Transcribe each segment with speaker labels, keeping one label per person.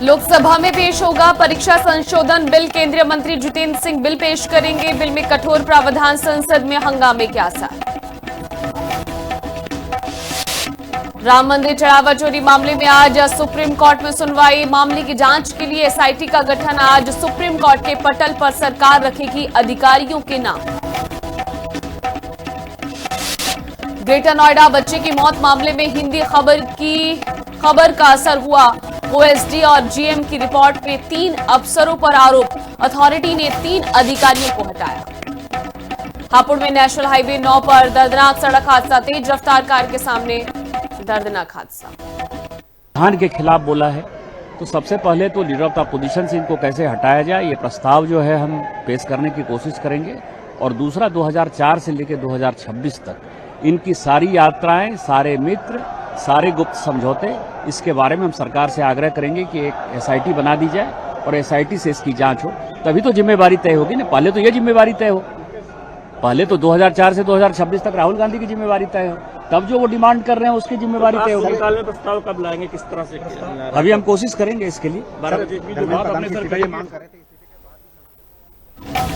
Speaker 1: लोकसभा में पेश होगा परीक्षा संशोधन बिल। केंद्रीय मंत्री जितेंद्र सिंह बिल पेश करेंगे। बिल में कठोर प्रावधान, संसद में हंगामे के आसार। राम मंदिर चढ़ावा चोरी मामले में आज सुप्रीम कोर्ट में सुनवाई। मामले की जांच के लिए एसआईटी का गठन। आज सुप्रीम कोर्ट के पटल पर सरकार रखेगी अधिकारियों के नाम। ग्रेटर नोएडा बच्चे की मौत मामले में हिंदी खबर का असर हुआ। ओएसडी और जीएम की रिपोर्ट में 3 अफसरों पर आरोप। अथॉरिटी ने 3 अधिकारियों को हटाया। हापुड़ में नेशनल हाईवे 9 पर दर्दनाक सड़क हादसा। तेज रफ्तार कार के सामने दर्दनाक हादसा।
Speaker 2: धान के खिलाफ बोला है तो सबसे पहले तो लीडर ऑफ द अपोजिशन से इनको कैसे हटाया जाए, ये प्रस्ताव जो है हम पेश करने की कोशिश करेंगे। और दूसरा 2004 से लेकर 2026 तक इनकी सारी यात्राएं, सारे मित्र, सारे गुप्त समझौते, इसके बारे में हम सरकार से आग्रह करेंगे कि एक एसआईटी बना दी जाए और एसआईटी से इसकी जांच हो, तभी तो जिम्मेवारी तय होगी ना। पहले तो ये जिम्मेवारी तय हो, पहले तो 2004 से 2026 तक राहुल गांधी की जिम्मेवारी तय हो, तब जो वो डिमांड कर रहे हैं उसकी जिम्मेवारी तय होगी।
Speaker 3: प्रस्ताव कब लाएंगे, किस तरह से?
Speaker 2: अभी हम कोशिश करेंगे इसके लिए।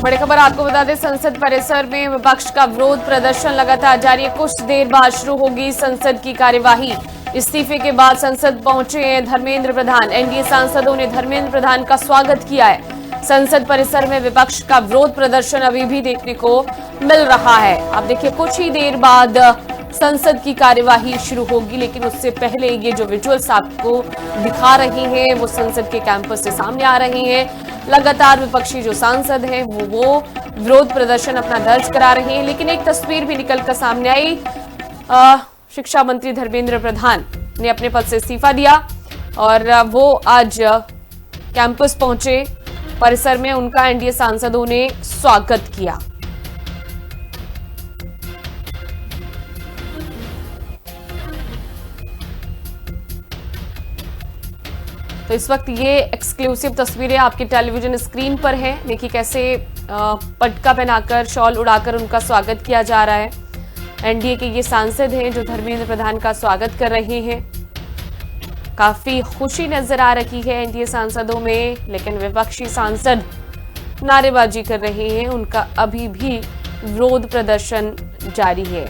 Speaker 1: बड़ी खबर आपको बता दें, संसद परिसर में विपक्ष का विरोध प्रदर्शन लगातार जारी है। कुछ देर बाद शुरू होगी संसद की कार्यवाही। इस्तीफे के बाद संसद पहुंचे हैं धर्मेंद्र प्रधान। एनडीए सांसदों ने धर्मेंद्र प्रधान का स्वागत किया है। संसद परिसर में विपक्ष का विरोध प्रदर्शन अभी भी देखने को मिल रहा है। आप देखिए, कुछ ही देर बाद संसद की कार्यवाही शुरू होगी, लेकिन उससे पहले ये जो विजुअल्स आपको दिखा रही हैं वो संसद के कैंपस से सामने आ रही हैं। लगातार विपक्षी जो सांसद हैं वो विरोध प्रदर्शन अपना दर्ज करा रहे हैं। लेकिन एक तस्वीर भी निकलकर सामने आई। शिक्षा मंत्री धर्मेंद्र प्रधान ने अपने पद से इस्तीफा दिया और वो आज कैंपस पहुंचे। परिसर में उनका एनडीए सांसदों ने स्वागत किया। तो इस वक्त ये एक्सक्लूसिव तस्वीरें आपकी टेलीविजन स्क्रीन पर हैं। देखिए कैसे पटका पहनाकर, शॉल उड़ाकर उनका स्वागत किया जा रहा है। एनडीए के ये सांसद हैं जो धर्मेंद्र प्रधान का स्वागत कर रहे हैं। काफी खुशी नजर आ रही है एनडीए सांसदों में, लेकिन विपक्षी सांसद नारेबाजी कर रहे हैं। उनका अभी भी विरोध प्रदर्शन जारी है।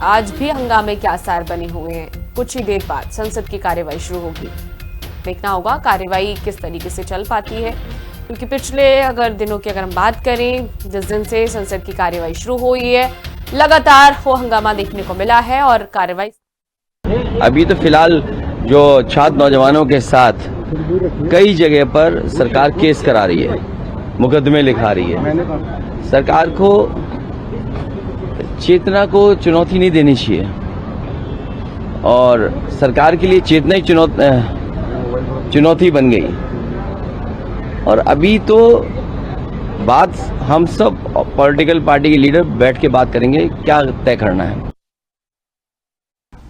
Speaker 1: आज भी हंगामे के आसार बने हुए हैं। कुछ ही देर बाद संसद की कार्यवाही शुरू होगी। देखना होगा कार्यवाही किस तरीके से चल पाती है, क्योंकि पिछले दिनों की अगर हम बात करें, जिस दिन से संसद की कार्यवाही शुरू हुई है, लगातार वो हंगामा देखने को मिला है। और कार्यवाही
Speaker 4: अभी तो फिलहाल जो छात्र नौजवानों के साथ कई जगह पर सरकार केस करा रही है, मुकदमे लिखा रही है। सरकार को चेतना को चुनौती नहीं देनी चाहिए और सरकार के लिए चेतना ही चुनौती बन गई। और अभी तो बात हम सब पॉलिटिकल पार्टी के लीडर बैठ के बात करेंगे क्या तय करना है।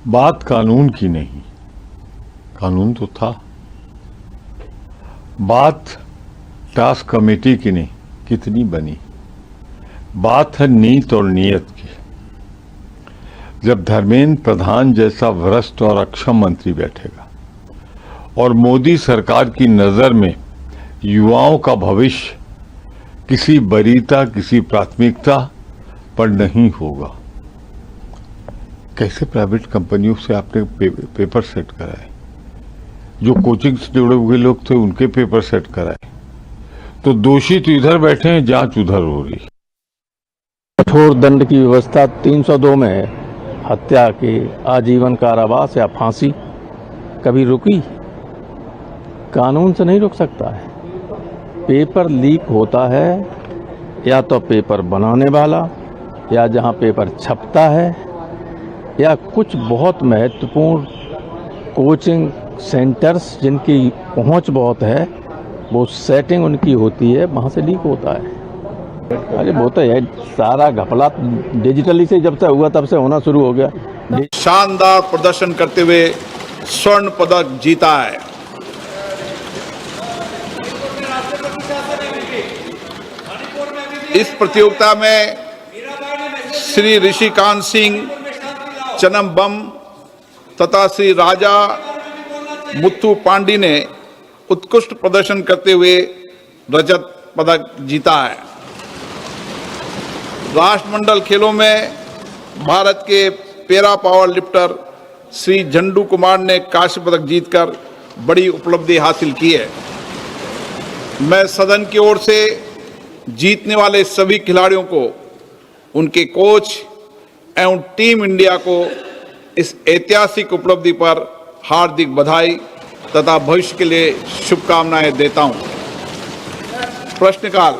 Speaker 5: बात कानून की नहीं, कानून तो था। बात टास्क कमेटी की नहीं, कितनी बनी। बात है नीत और नियत की। जब धर्मेंद्र प्रधान जैसा भ्रष्ट और अक्षम मंत्री बैठेगा और मोदी सरकार की नजर में युवाओं का भविष्य किसी वरीयता, किसी प्राथमिकता पर नहीं होगा। कैसे प्राइवेट कंपनियों से आपने पेपर सेट कराए, जो कोचिंग से जुड़े हुए लोग थे उनके पेपर सेट कराए, तो दोषी तो इधर बैठे हैं, जांच उधर हो रही।
Speaker 6: कठोर दंड की व्यवस्था 302 में है। हत्या की आजीवन कारावास या फांसी कभी रुकी? कानून से नहीं रुक सकता है। पेपर लीक होता है या तो पेपर बनाने वाला, या जहां पेपर छपता है, या कुछ बहुत महत्वपूर्ण कोचिंग सेंटर्स जिनकी पहुंच बहुत है, वो सेटिंग उनकी होती है, वहां से लीक होता है। अरे वो तो है, सारा घपला डिजिटली से जब से हुआ तब से होना शुरू हो गया।
Speaker 7: शानदार प्रदर्शन करते हुए स्वर्ण पदक जीता है। इस प्रतियोगिता में श्री ऋषिकांत सिंह चनम्बम तथा श्री राजा मुत्थु पांडी ने उत्कृष्ट प्रदर्शन करते हुए रजत पदक जीता है। राष्ट्रमंडल खेलों में भारत के पैरा पावर लिफ्टर श्री झंडू कुमार ने कांस्य पदक जीतकर बड़ी उपलब्धि हासिल की है। मैं सदन की ओर से जीतने वाले सभी खिलाड़ियों को, उनके कोच एवं टीम इंडिया को इस ऐतिहासिक उपलब्धि पर हार्दिक बधाई तथा भविष्य के लिए शुभकामनाएं देता हूं। प्रश्नकाल।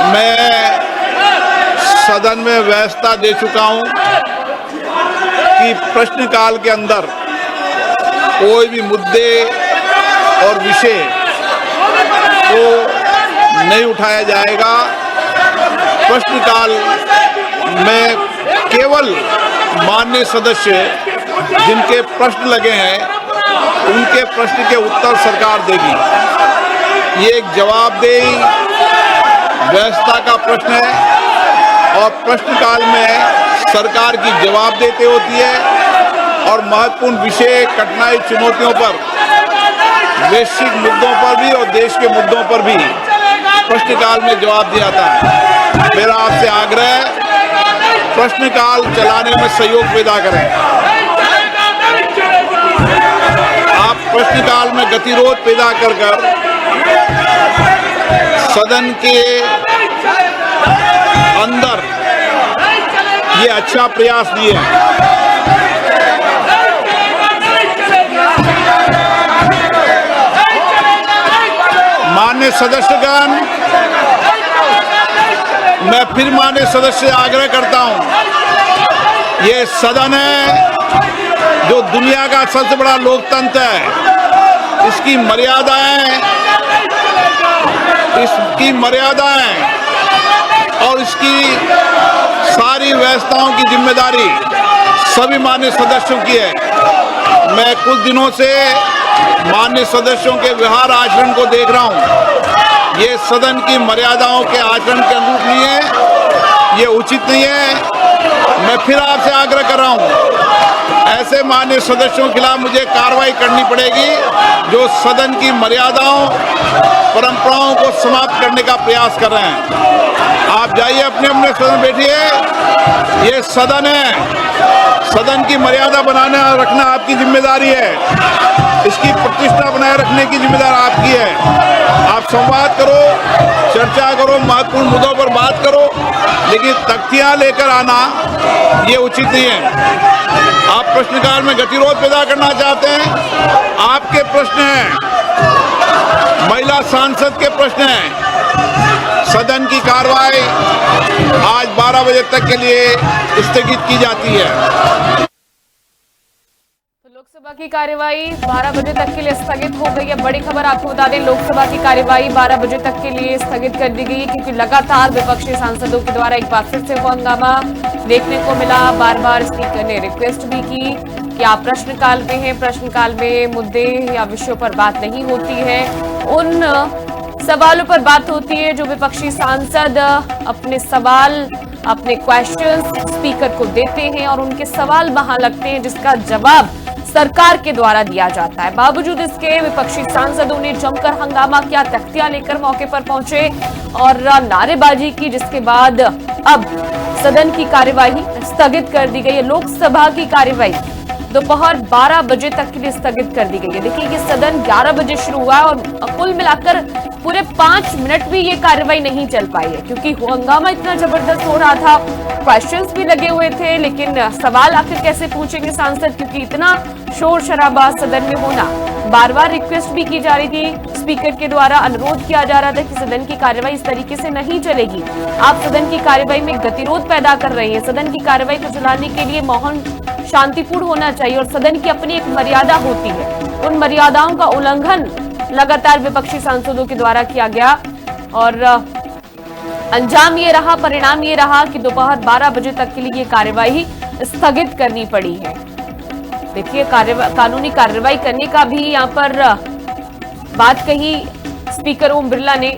Speaker 7: मैं सदन में व्यवस्था दे चुका हूं कि प्रश्नकाल के अंदर कोई भी मुद्दे और विषय को नहीं उठाया जाएगा। प्रश्नकाल में केवल माननीय सदस्य जिनके प्रश्न लगे हैं उनके प्रश्न के उत्तर सरकार देगी। ये एक जवाबदेही व्यवस्था का प्रश्न है और प्रश्नकाल में सरकार की जवाब देते होती है और महत्वपूर्ण विषय, कठिनाई, चुनौतियों पर, वैश्विक मुद्दों पर भी और देश के मुद्दों पर भी प्रश्नकाल में जवाब दिया जाता है। मेरा आपसे आग्रह है, प्रश्नकाल चलाने में सहयोग पैदा करें। आप प्रश्नकाल में गतिरोध पैदा कर सदन के अंदर ये अच्छा प्रयास दिए हैं। माननीय सदस्यगण, मैं फिर माननीय सदस्य से आग्रह करता हूं, ये सदन है जो दुनिया का सबसे बड़ा लोकतंत्र है। इसकी मर्यादाएं और इसकी सारी व्यवस्थाओं की जिम्मेदारी सभी माननीय सदस्यों की है। मैं कुछ दिनों से माननीय सदस्यों के व्यवहार आचरण को देख रहा हूं। ये सदन की मर्यादाओं के आचरण के अनुरूप नहीं है, ये उचित नहीं है। मैं फिर आपसे आग्रह कर रहा हूं, ऐसे माननीय सदस्यों के खिलाफ मुझे कार्रवाई करनी पड़ेगी जो सदन की मर्यादाओं, परंपराओं को समाप्त करने का प्रयास कर रहे हैं। आप जाइए, अपने अपने सदन बैठिए। ये सदन है, सदन की मर्यादा बनाना रखना आपकी जिम्मेदारी है। इसकी प्रतिष्ठा बनाए रखने की जिम्मेदारी आपकी है। आप संवाद करो, चर्चा करो, महत्वपूर्ण मुद्दों पर बात करो, लेकिन तख्तियां लेकर आना ये उचित नहीं है। आप प्रश्नकाल में गतिरोध पैदा करना चाहते हैं, आपके प्रश्न हैं, महिला सांसद के प्रश्न हैं। सदन की कार्रवाई आज 12 बजे तक के लिए स्थगित की जाती है।
Speaker 1: लोकसभा की कार्यवाही 12 बजे तक के लिए स्थगित हो गई है। बड़ी खबर आपको बता दें, लोकसभा की कार्यवाही 12 बजे तक के लिए स्थगित कर दी गई है क्योंकि लगातार विपक्षी सांसदों के द्वारा एक बार फिर से हंगामा देखने को मिला। बार बार स्पीकर ने रिक्वेस्ट भी की कि आप प्रश्नकाल में हैं, प्रश्नकाल में मुद्दे या विषयों पर बात नहीं होती है, उन सवालों पर बात होती है जो विपक्षी सांसद अपने सवाल, अपने क्वेश्चंस स्पीकर को देते हैं और उनके सवाल वहां लगते हैं जिसका जवाब सरकार के द्वारा दिया जाता है। बावजूद इसके विपक्षी सांसदों ने जमकर हंगामा किया, तख्तियां लेकर मौके पर पहुंचे और नारेबाजी की, जिसके बाद अब सदन की कार्यवाही स्थगित कर दी गई है। लोकसभा की कार्यवाही दोपहर 12 बजे तक के लिए स्थगित कर दी गई है। देखिए कि सदन 11 बजे शुरू हुआ और कुल मिलाकर पूरे 5 मिनट भी ये कार्रवाई नहीं चल पाई है क्योंकि हंगामा इतना जबरदस्त हो रहा था, क्वेश्चंस भी लगे हुए थे, लेकिन सवाल आखिर कैसे पूछेंगे सांसद क्योंकि इतना शोर शराबा सदन में होना। बार बार रिक्वेस्ट भी की जा रही थी, स्पीकर के द्वारा अनुरोध किया जा रहा था कि सदन की कार्यवाही इस तरीके से नहीं चलेगी, आप सदन की कार्यवाही में गतिरोध पैदा कर रहे हैं। सदन की कार्यवाही को चलाने के लिए माहौल शांतिपूर्ण होना चाहिए और सदन की अपनी एक मर्यादा होती है, उन मर्यादाओं का उल्लंघन लगातार विपक्षी सांसदों के द्वारा किया गया और अंजाम ये रहा, परिणाम ये रहा कि दोपहर 12 बजे तक के लिए ये कार्यवाही स्थगित करनी पड़ी है। देखिए कानूनी कार्रवाई करने का भी यहां पर बात कही स्पीकर ओम बिरला ने।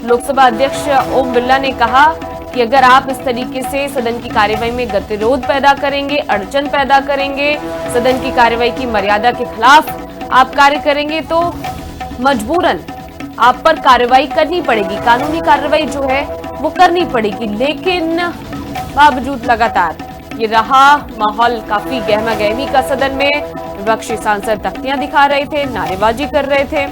Speaker 1: लोकसभा अध्यक्ष ओम बिरला ने कहा कि अगर आप इस तरीके से सदन की कार्यवाही में गतिरोध पैदा करेंगे, अड़चन पैदा करेंगे, सदन की कार्यवाही की मर्यादा के खिलाफ आप कार्य करेंगे तो मजबूरन आप पर कार्रवाई करनी पड़ेगी, कानूनी कार्रवाई जो है वो करनी पड़ेगी। लेकिन बावजूद लगातार ये रहा माहौल काफी गहमा गहमी का सदन में। विपक्षी सांसद तख्तियां दिखा रहे थे, नारेबाजी कर रहे थे।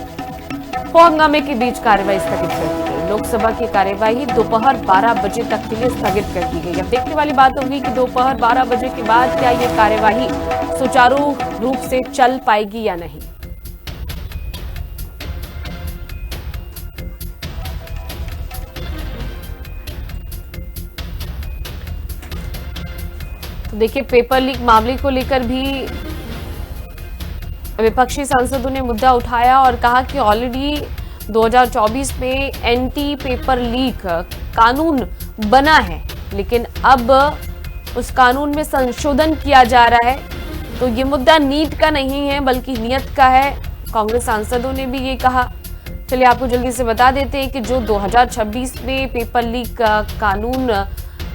Speaker 1: हंगामे के बीच कार्यवाही स्थगित कर दी गई। लोकसभा की कार्यवाही दोपहर 12 बजे तक के लिए स्थगित कर दी गई। अब देखने वाली बात होगी कि दोपहर 12 बजे के बाद क्या ये कार्यवाही सुचारू रूप से चल पाएगी या नहीं। तो देखिए पेपर लीक मामले को लेकर भी विपक्षी सांसदों ने मुद्दा उठाया और कहा कि ऑलरेडी 2024 में एंटी पेपर लीक कानून बना है, लेकिन अब उस कानून में संशोधन किया जा रहा है। तो ये मुद्दा नीट का नहीं है बल्कि नियत का है। कांग्रेस सांसदों ने भी ये कहा। चलिए आपको जल्दी से बता देते हैं कि जो 2026 में पेपर लीक कानून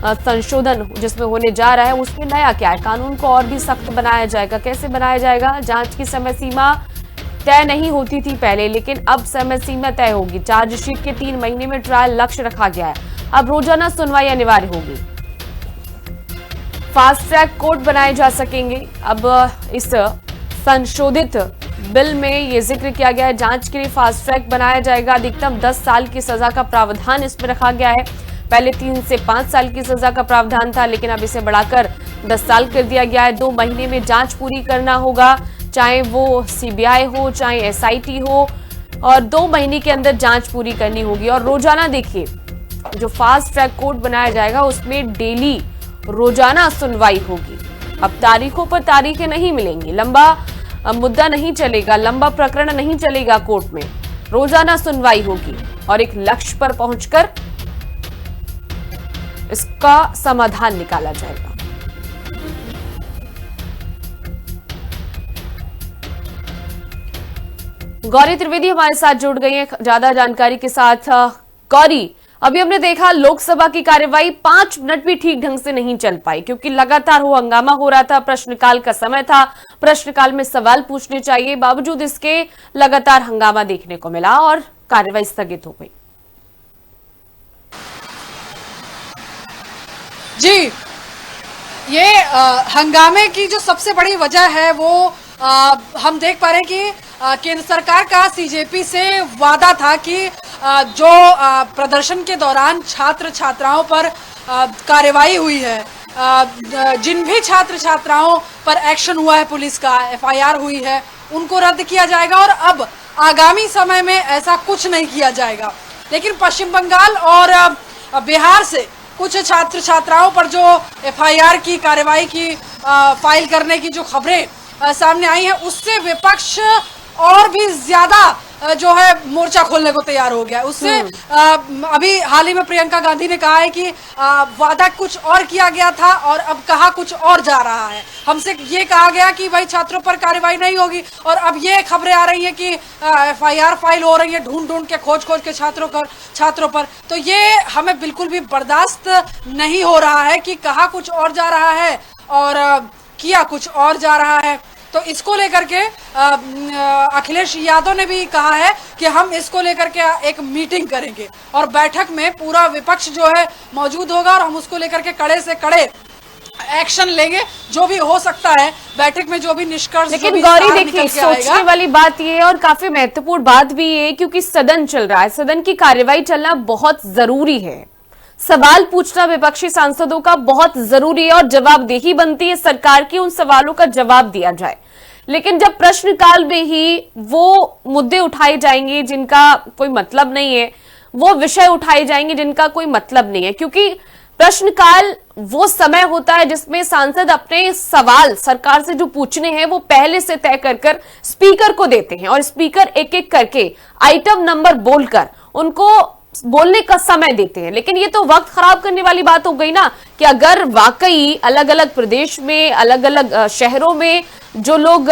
Speaker 1: संशोधन जिसमें होने जा रहा है उसमें नया क्या है। कानून को और भी सख्त बनाया जाएगा। कैसे बनाया जाएगा? जांच की समय सीमा तय नहीं होती थी पहले, लेकिन अब समय सीमा तय होगी। चार्जशीट के 3 महीने में ट्रायल लक्ष्य रखा गया है। अब रोजाना सुनवाई अनिवार्य होगी। फास्ट ट्रैक कोर्ट बनाए जा सकेंगे। अब इस संशोधित बिल में यह जिक्र किया गया है जांच के लिए फास्ट ट्रैक बनाया जाएगा। अधिकतम 10 साल की सजा का प्रावधान इसमें रखा गया है। पहले 3 से 5 साल की सजा का प्रावधान था, लेकिन अब इसे बढ़ाकर 10 साल कर दिया गया है। 2 महीने में जांच पूरी करना होगा, चाहे वो सीबीआई हो चाहे एसआईटी हो, और 2 महीने के अंदर जांच पूरी करनी होगी। और रोजाना देखिए जो फास्ट ट्रैक कोर्ट बनाया जाएगा उसमें डेली रोजाना सुनवाई होगी। अब तारीखों पर तारीखें नहीं मिलेंगी, लंबा मुद्दा नहीं चलेगा, लंबा प्रकरण नहीं चलेगा कोर्ट में। रोजाना सुनवाई होगी और एक लक्ष्य पर पहुंचकर इसका समाधान निकाला जाएगा। गौरी त्रिवेदी हमारे साथ जुड़ गई हैं ज्यादा जानकारी के साथ। गौरी, अभी हमने देखा लोकसभा की कार्यवाही 5 मिनट भी ठीक ढंग से नहीं चल पाई क्योंकि लगातार हंगामा हो रहा था। प्रश्नकाल का समय था, प्रश्नकाल में सवाल पूछने चाहिए, बावजूद इसके लगातार हंगामा देखने को मिला और कार्यवाही स्थगित हो गई।
Speaker 8: जी, ये हंगामे की जो सबसे बड़ी वजह है वो हम देख पा रहे हैं कि केंद्र सरकार का सीजेपी से वादा था कि जो प्रदर्शन के दौरान छात्र छात्राओं पर कार्रवाई हुई है, जिन भी छात्र छात्राओं पर एक्शन हुआ है, पुलिस का एफआईआर हुई है, उनको रद्द किया जाएगा और अब आगामी समय में ऐसा कुछ नहीं किया जाएगा। लेकिन पश्चिम बंगाल और बिहार से कुछ छात्र छात्राओं पर जो एफआईआर की कार्रवाई की फाइल करने की जो खबरें सामने आई हैं, उससे विपक्ष और भी ज्यादा जो है मोर्चा खोलने को तैयार हो गया। उससे अभी हाल ही में प्रियंका गांधी ने कहा है कि वादा कुछ और किया गया था और अब कहा कुछ और जा रहा है। हमसे ये कहा गया कि भाई छात्रों पर कार्रवाई नहीं होगी और अब ये खबरें आ रही हैं कि एफआईआर फाइल हो रही है ढूंढ के खोज के छात्रों पर। तो ये हमें बिल्कुल भी बर्दाश्त नहीं हो रहा है कि कहा कुछ और जा रहा है और किया कुछ और जा रहा है। तो इसको लेकर के अखिलेश यादव ने भी कहा है कि हम इसको लेकर के एक मीटिंग करेंगे और बैठक में पूरा विपक्ष जो है मौजूद होगा और हम उसको लेकर के कड़े से कड़े एक्शन लेंगे, जो भी हो सकता है बैठक में, जो भी निष्कर्ष। लेकिन
Speaker 1: गौरी देखिए, सोचने वाली बात ये है और काफी महत्वपूर्ण बात भी ये, क्योंकि सदन चल रहा है, सदन की कार्यवाही चलना बहुत जरूरी है। सवाल पूछना विपक्षी सांसदों का बहुत जरूरी है और जवाबदेही बनती है सरकार की, उन सवालों का जवाब दिया जाए। लेकिन जब प्रश्नकाल में ही वो मुद्दे उठाए जाएंगे जिनका कोई मतलब नहीं है, वो विषय उठाए जाएंगे जिनका कोई मतलब नहीं है, क्योंकि प्रश्नकाल वो समय होता है जिसमें सांसद अपने सवाल सरकार से जो पूछने हैं वो पहले से तय कर स्पीकर को देते हैं और स्पीकर एक एक करके आइटम नंबर बोलकर उनको बोलने का समय देते हैं। लेकिन ये तो वक्त खराब करने वाली बात हो गई ना कि अगर वाकई अलग अलग प्रदेश में, अलग अलग शहरों में जो लोग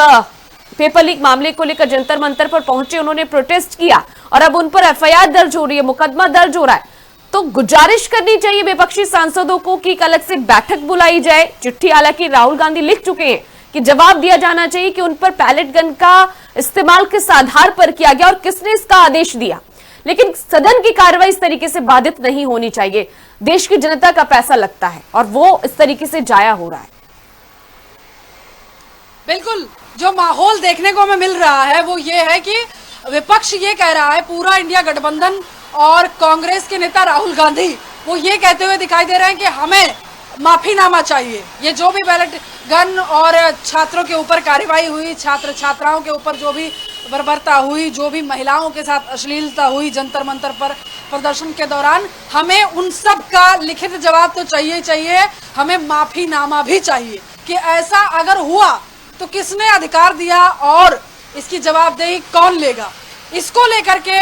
Speaker 1: पेपर लीक मामले को लेकर जंतर मंतर पर पहुंचे, उन्होंने प्रोटेस्ट किया और अब उन पर एफआईआर दर्ज हो रही है, मुकदमा दर्ज हो रहा है, तो गुजारिश करनी चाहिए विपक्षी सांसदों को कि एक अलग से बैठक बुलाई जाए। चिट्ठी हालांकि राहुल गांधी लिख चुके हैं कि जवाब दिया जाना चाहिए कि उन पर पैलेट गन का इस्तेमाल किस आधार पर किया गया और किसने इसका आदेश दिया। लेकिन सदन की कार्रवाई इस तरीके से बाधित नहीं होनी चाहिए। देश की जनता का पैसा लगता है और वो इस तरीके से जाया हो रहा है।
Speaker 8: बिल्कुल, जो माहौल देखने को हमें मिल रहा है वो ये है कि विपक्ष ये कह रहा है, पूरा इंडिया गठबंधन और कांग्रेस के नेता राहुल गांधी वो ये कहते हुए दिखाई दे रहे हैं कि हमें माफीनामा चाहिए। ये जो भी बैलेट गन और छात्रों के ऊपर कार्रवाई हुई, छात्र छात्राओं के ऊपर जो भी बर्बरता हुई, जो भी महिलाओं के साथ अश्लीलता हुई जंतर मंतर पर प्रदर्शन के दौरान, हमें उन सब का लिखित जवाब तो चाहिए, हमें माफीनामा भी चाहिए कि ऐसा अगर हुआ तो किसने अधिकार दिया और इसकी जवाबदेही कौन लेगा। इसको लेकर के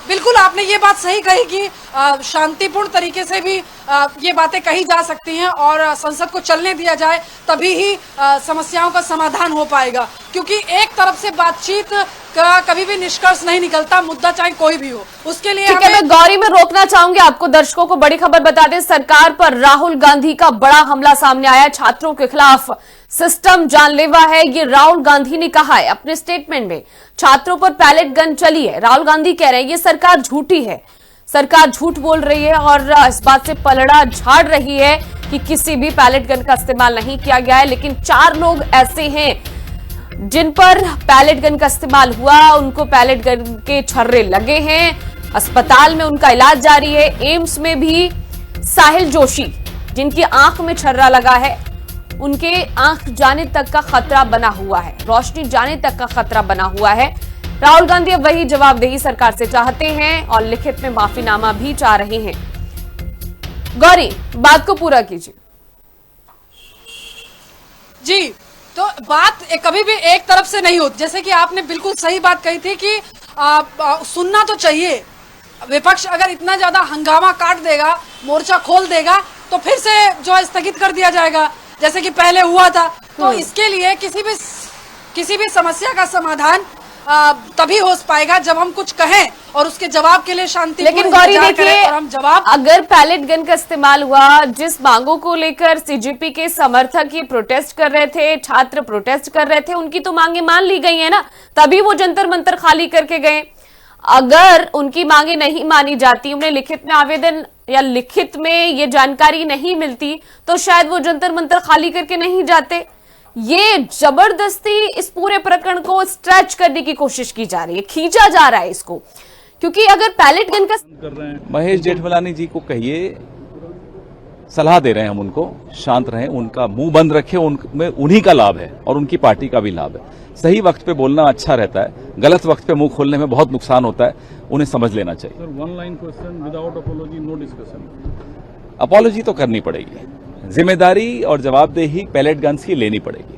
Speaker 8: बिल्कुल आपने ये बात सही कही कि शांतिपूर्ण तरीके से भी ये बातें कही जा सकती हैं और संसद को चलने दिया जाए, तभी ही समस्याओं का समाधान हो पाएगा। क्योंकि एक तरफ से बातचीत का कभी भी निष्कर्ष नहीं निकलता, मुद्दा चाहे कोई भी हो। उसके लिए
Speaker 1: ठीक है, मैं गौरी में रोकना चाहूंगी आपको। दर्शकों को बड़ी खबर बता दें, सरकार पर राहुल गांधी का बड़ा हमला सामने आया। छात्रों के खिलाफ सिस्टम जानलेवा है, ये राहुल गांधी ने कहा है अपने स्टेटमेंट में। छात्रों पर पैलेट गन चली है, राहुल गांधी कह रहे हैं ये सरकार झूठी है, सरकार झूठ बोल रही है और इस बात से पलड़ा झाड़ रही है कि किसी भी पैलेट गन का इस्तेमाल नहीं किया गया है। लेकिन 4 लोग ऐसे हैं जिन पर पैलेट गन का इस्तेमाल हुआ, उनको पैलेट गन के छर्रे लगे हैं, अस्पताल में उनका इलाज जारी है। एम्स में भी साहिल जोशी जिनकी आंख में छर्रा लगा है, उनके आंख जाने तक का खतरा बना हुआ है, रोशनी जाने तक का खतरा बना हुआ है। राहुल गांधी अब वही जवाबदेही सरकार से चाहते हैं और लिखित में माफीनामा भी चाह रहे हैं। गौरी, बात को पूरा कीजिए।
Speaker 8: जी, तो बात कभी भी एक तरफ से नहीं होती। जैसे कि आपने बिल्कुल सही बात कही थी कि सुनना तो चाहिए। विपक्ष अगर इतना ज्यादा हंगामा काट देगा, मोर्चा खोल देगा, तो फिर से जो स्थगित कर दिया जाएगा जैसे कि पहले हुआ था। तो इसके लिए किसी भी समस्या का समाधान तभी हो पाएगा जब हम कुछ कहें और उसके जवाब के लिए शांति।
Speaker 1: लेकिन गौरी देखिए,
Speaker 8: हम जवाब
Speaker 1: अगर पैलेट गन का इस्तेमाल हुआ, जिस मांगों को लेकर सीजेपी के समर्थक ये प्रोटेस्ट कर रहे थे, छात्र प्रोटेस्ट कर रहे थे, उनकी तो मांगे मान ली गई है ना, तभी वो जंतर मंतर खाली करके गए। अगर उनकी मांगे नहीं मानी जाती, उन्हें लिखित में आवेदन या लिखित में ये जानकारी नहीं मिलती, तो शायद वो जंतर मंतर खाली करके नहीं जाते। ये जबरदस्ती इस पूरे प्रकरण को स्ट्रेच करने की कोशिश की जा रही है, खींचा जा रहा है इसको, क्योंकि अगर पैलेट गन का
Speaker 9: महेश जेठमलानी जी को कहिए, सलाह दे रहे हैं हम उनको, शांत रहें, उनका मुंह बंद रखें, उनमें उन्हीं का लाभ है और उनकी पार्टी का भी लाभ है। सही वक्त पे बोलना अच्छा रहता है, गलत वक्त पे मुंह खोलने में बहुत नुकसान होता है, उन्हें समझ लेना चाहिए।
Speaker 3: Sir, one line question, without apology no discussion.
Speaker 9: Apology तो करनी पड़ेगी, जिम्मेदारी और जवाबदेही पैलेट गन्स की लेनी पड़ेगी।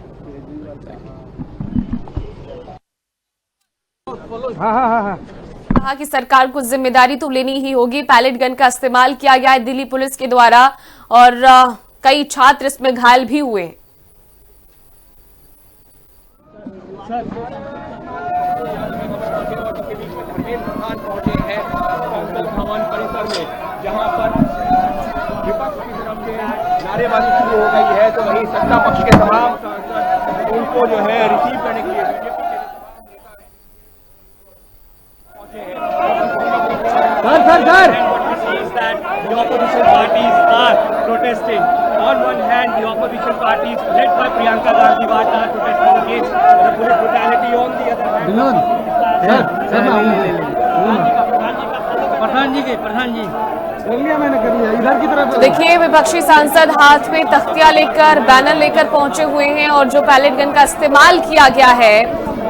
Speaker 1: कहा कि सरकार को जिम्मेदारी तो लेनी ही होगी। पैलेट गन का इस्तेमाल किया गया है दिल्ली पुलिस के द्वारा और कई छात्र इसमें घायल भी हुए।
Speaker 3: भवन परिसर में जहां पर विपक्ष की तरफ से नारेबाजी शुरू हो गई है, तो वहीं सत्ता पक्ष के तमाम सांसद उनको जो है रिसीव करने के लिए the opposition parties are protesting. On one hand, the opposition parties led by Priyanka Gandhi Wada are protesting against the police brutality. On the other hand,
Speaker 1: देखिए, विपक्षी सांसद हाथ में तख्तियां लेकर, बैनर लेकर पहुंचे हुए हैं और जो पैलेट गन का इस्तेमाल किया गया है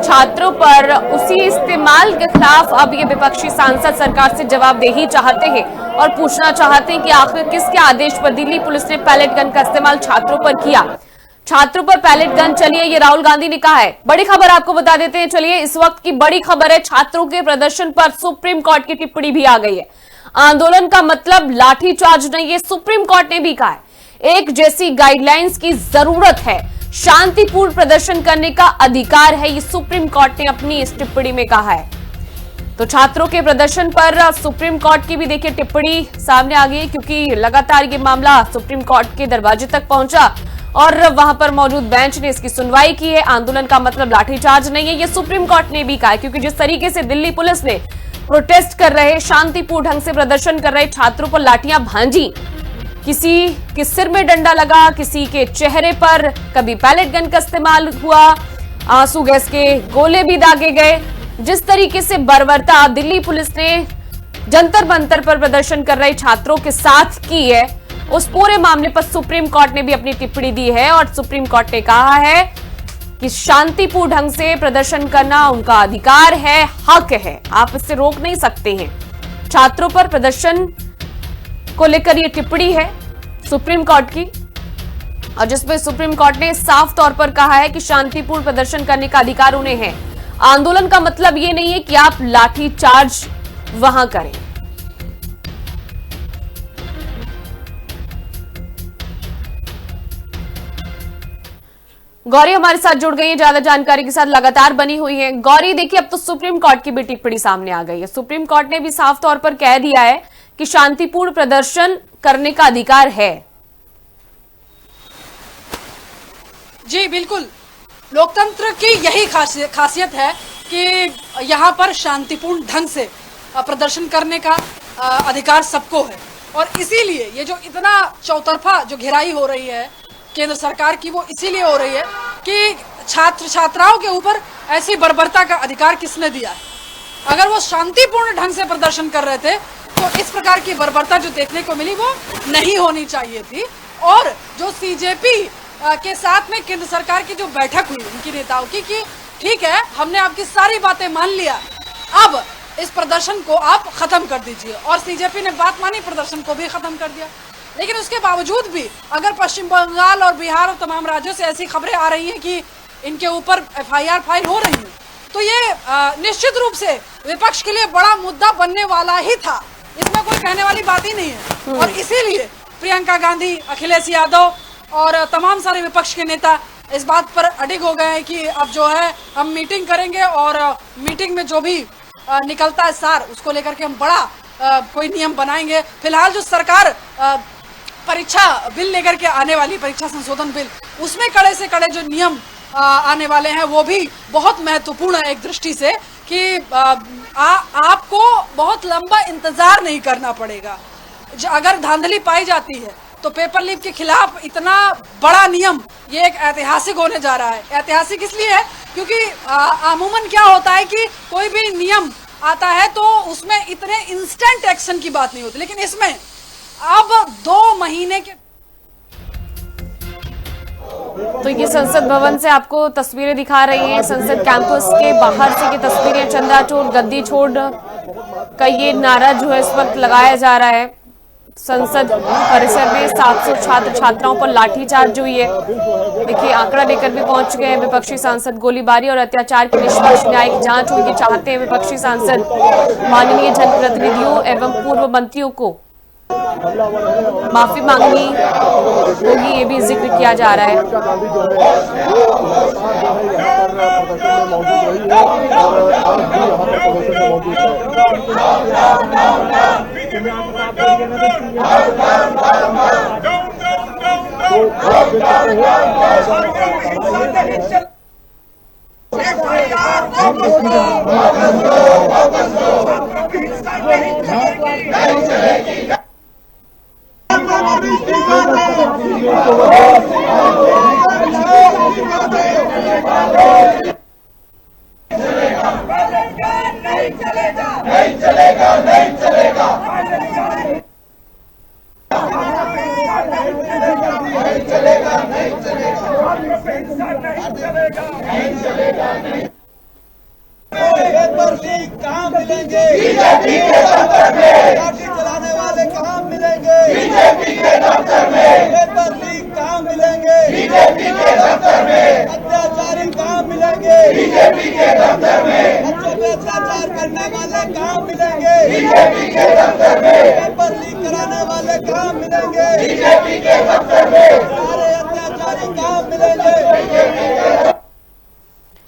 Speaker 1: छात्रों पर, उसी इस्तेमाल के खिलाफ अब ये विपक्षी सांसद सरकार से जवाबदेही चाहते हैं और पूछना चाहते हैं कि आखिर किसके आदेश पर दिल्ली पुलिस ने पैलेट गन का इस्तेमाल छात्रों पर किया। छात्रों पर पैलेट गन चली है, ये राहुल गांधी ने कहा है। बड़ी खबर आपको बता देते हैं। चलिए, इस वक्त की बड़ी खबर है, छात्रों के प्रदर्शन पर सुप्रीम कोर्ट की टिप्पणी भी आ गई है। आंदोलन का मतलब लाठीचार्ज नहीं, ये सुप्रीम कोर्ट ने भी कहा है। एक जैसी गाइडलाइंस की जरूरत है, शांतिपूर्ण प्रदर्शन करने का अधिकार है, ये सुप्रीम कोर्ट ने अपनी इस टिप्पणी में कहा है। तो छात्रों के प्रदर्शन पर सुप्रीम कोर्ट की भी देखिए टिप्पणी सामने आ गई, क्योंकि लगातार ये मामला सुप्रीम कोर्ट के दरवाजे तक पहुंचा और वहां पर मौजूद बेंच ने इसकी सुनवाई की है। आंदोलन का मतलब लाठीचार्ज नहीं है, ये सुप्रीम कोर्ट ने भी कहा है, क्योंकि जिस तरीके से दिल्ली पुलिस ने प्रोटेस्ट कर रहे, शांतिपूर्ण ढंग से प्रदर्शन कर रहे छात्रों पर लाठियां भांजी, किसी के सिर में डंडा लगा, किसी के चेहरे पर कभी पैलेट गन का इस्तेमाल हुआ, आंसू गैस के गोले भी दागे गए। जिस तरीके से बर्बरता दिल्ली पुलिस ने जंतर मंतर पर प्रदर्शन कर रहे छात्रों के साथ की है, उस पूरे मामले पर सुप्रीम कोर्ट ने भी अपनी टिप्पणी दी है और सुप्रीम कोर्ट ने कहा है कि शांतिपूर्ण ढंग से प्रदर्शन करना उनका अधिकार है, हक है, आप इससे रोक नहीं सकते हैं। छात्रों पर प्रदर्शन को लेकर यह टिप्पणी है सुप्रीम कोर्ट की, और जिसमें सुप्रीम कोर्ट ने साफ तौर पर कहा है कि शांतिपूर्ण प्रदर्शन करने का अधिकार उन्हें है। आंदोलन का मतलब ये नहीं है कि आप लाठी चार्ज वहां करें। गौरी हमारे साथ जुड़ गई है ज्यादा जानकारी के साथ, लगातार बनी हुई है। गौरी, देखिए अब तो सुप्रीम कोर्ट की भी टिप्पणी सामने आ गई है। सुप्रीम कोर्ट ने भी साफ तौर पर कह दिया है कि शांतिपूर्ण प्रदर्शन करने का अधिकार है।
Speaker 8: जी बिल्कुल, लोकतंत्र की यही खासियत है कि यहाँ पर शांतिपूर्ण ढंग से प्रदर्शन करने का अधिकार सबको है, और इसीलिए ये जो इतना चौतरफा जो घेराई हो रही है केंद्र सरकार की, वो इसीलिए हो रही है कि छात्र छात्राओं के ऊपर ऐसी बर्बरता का अधिकार किसने दिया है। अगर वो शांतिपूर्ण ढंग से प्रदर्शन कर रहे थे तो इस प्रकार की बर्बरता जो देखने को मिली वो नहीं होनी चाहिए थी। और जो सीजेपी के साथ में केंद्र सरकार की जो बैठक हुई उनकी नेताओं की कि ठीक है, हमने आपकी सारी बातें मान लिया, अब इस प्रदर्शन को आप खत्म कर दीजिए, और सीजेपी ने बात मानी, प्रदर्शन को भी खत्म कर दिया। लेकिन उसके बावजूद भी अगर पश्चिम बंगाल और बिहार और तमाम राज्यों से ऐसी खबरें आ रही हैं कि इनके ऊपर एफआईआर फाइल हो रही है, तो ये निश्चित रूप से विपक्ष के लिए बड़ा मुद्दा बनने वाला ही था, इसमें कोई कहने वाली बात ही नहीं है। और इसीलिए प्रियंका गांधी, अखिलेश यादव और तमाम सारे विपक्ष के नेता इस बात पर अडिग हो गए हैं कि अब जो है हम मीटिंग करेंगे और मीटिंग में जो भी निकलता है सार, उसको लेकर के हम बड़ा कोई नियम बनाएंगे। फिलहाल जो सरकार परीक्षा बिल लेकर के आने वाली, परीक्षा संशोधन बिल, उसमें कड़े से कड़े जो नियम आने वाले हैं वो भी बहुत महत्वपूर्ण है एक दृष्टि से कि आपको बहुत लंबा इंतजार नहीं करना पड़ेगा। अगर धांधली पाई जाती है तो पेपर लीक के खिलाफ इतना बड़ा नियम, ये एक ऐतिहासिक होने जा रहा है। ऐतिहासिक इसलिए है क्योंकि अमूमन क्या होता है कि कोई भी नियम आता है तो उसमें इतने इंस्टेंट एक्शन की बात नहीं होती, लेकिन इसमें अब 2 महीने के।
Speaker 1: तो ये संसद भवन से आपको तस्वीरें दिखा रही हैं, संसद कैंपस के बाहर से ये तस्वीरें। चंदा छोड़ गद्दी छोड़ का ये नारा जो है इस वक्त लगाया जा रहा है। संसद परिसर में 700 छात्र छात्राओं पर लाठीचार्ज हुई है। देखिए आंकड़ा लेकर भी पहुंच गए हैं विपक्षी सांसद। गोलीबारी और अत्याचार की निष्पक्ष न्यायिक जांच हो, ये चाहते हैं विपक्षी सांसद। माननीय जनप्रतिनिधियों एवं पूर्व मंत्रियों को माफी मांगनी होगी, ये भी जिक्र किया जा रहा है।
Speaker 10: पेपर लीक कहाँ मिलेंगे? बीजेपी के दफ्तर में। लाठी चलाने वाले कहाँ मिलेंगे? बीजेपी के दफ्तर में। पेपर लीक कहाँ मिलेंगे? बीजेपी के दफ्तर में। अत्याचारी कहाँ मिलेंगे? बीजेपी के दफ्तर में। बच्चों पे अत्याचार करने वाले कहाँ मिलेंगे? बीजेपी के दफ्तर में। बीजेपी के दफ्तर में सारे अत्याचारी कहाँ मिलेंगे?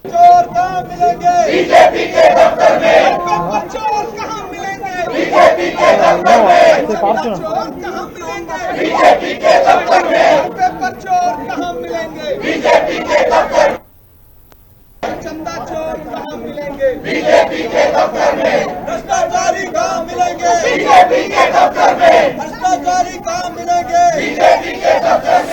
Speaker 10: चोर कहाँ मिलेंगे? बीजेपी के दफ्तर में चोर कहाँ मिलेंगे? बीजेपी के दफ्तर में चोर कहाँ मिलेंगे? बीजेपी के दफ्तर में पेपर चोर कहाँ मिलेंगे? बीजेपी के दफ्तर में चंदा चोर कहाँ मिलेंगे? बीजेपी के दफ्तर में भ्रष्टाचारी कहाँ मिलेंगे? बीजेपी के दफ्तर में